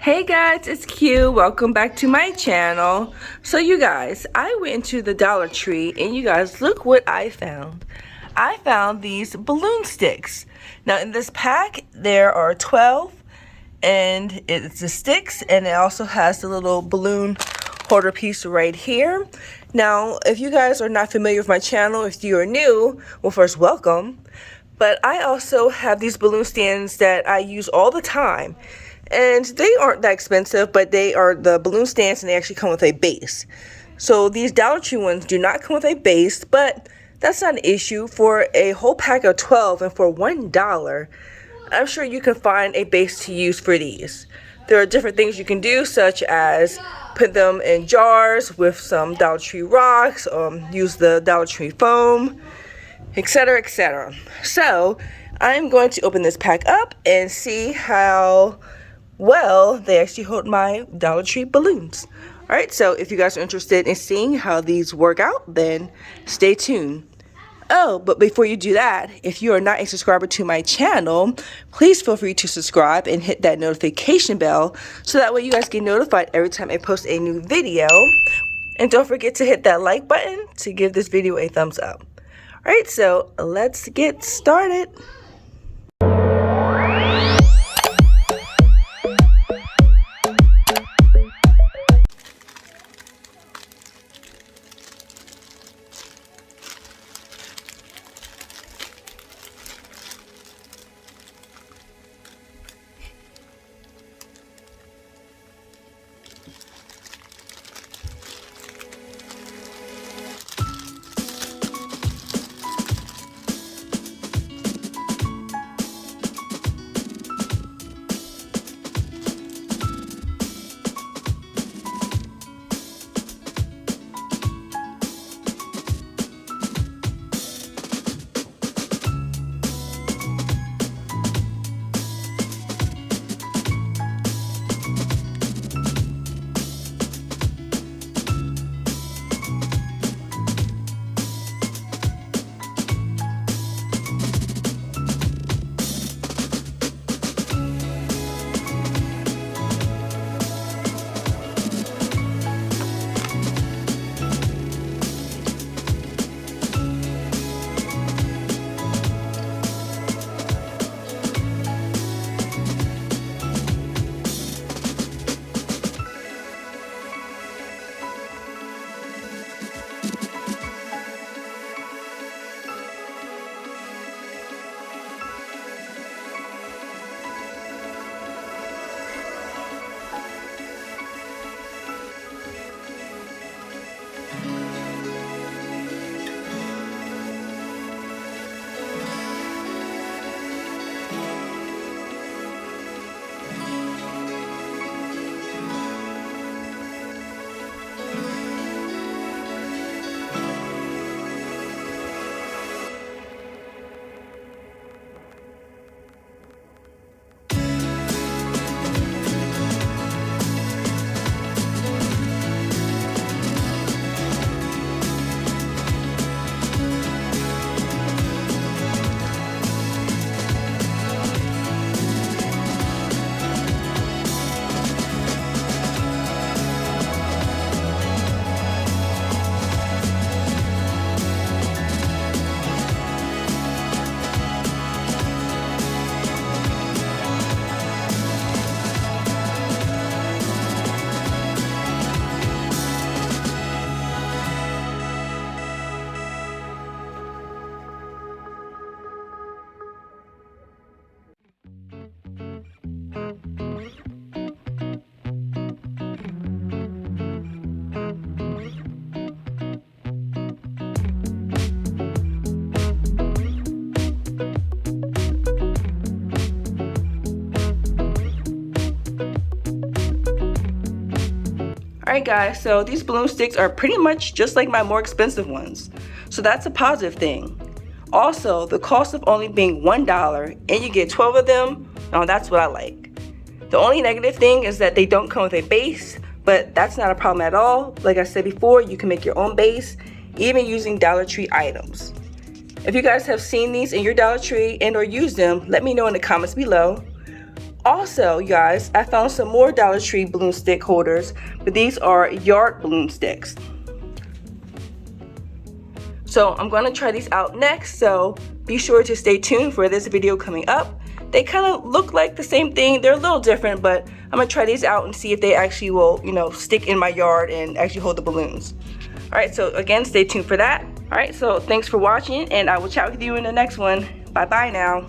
Hey guys, it's Q. Welcome back to my channel. So you guys, I went into the Dollar Tree and you guys, look what I found. I found these balloon sticks. Now in this pack, there are 12 and it's the sticks, and it also has the little balloon holder piece right here. Now, if you guys are not familiar with my channel, if you are new, well, first, welcome. But I also have these balloon stands that I use all the time. And they aren't that expensive, but they are the balloon stands and they actually come with a base. So these Dollar Tree ones do not come with a base, but that's not an issue. For a whole pack of 12 and for $1, I'm sure you can find a base to use for these. There are different things you can do, such as put them in jars with some Dollar Tree rocks, use the Dollar Tree foam, etc., etc. So I'm going to open this pack up and see how well they actually hold my Dollar Tree balloons. Alright, so if you guys are interested in seeing how these work out, then stay tuned. Oh, but before you do that, if you are not a subscriber to my channel, please feel free to subscribe and hit that notification bell so that way you guys get notified every time I post a new video. And don't forget to hit that like button to give this video a thumbs up. Alright, so let's get started. Alright guys, so these balloon sticks are pretty much just like my more expensive ones. So that's a positive thing. Also, the cost of only being $1 and you get 12 of them, now that's what I like. The only negative thing is that they don't come with a base, but that's not a problem at all. Like I said before, you can make your own base, even using Dollar Tree items. If you guys have seen these in your Dollar Tree and or used them, let me know in the comments below. Also, you guys, I found some more Dollar Tree balloon stick holders, but these are yard balloon sticks. So I'm going to try these out next, so be sure to stay tuned for this video coming up. They kind of look like the same thing. They're a little different, but I'm going to try these out and see if they actually will, you know, stick in my yard and actually hold the balloons. Alright, so again, stay tuned for that. Alright, so thanks for watching, and I will chat with you in the next one. Bye-bye now.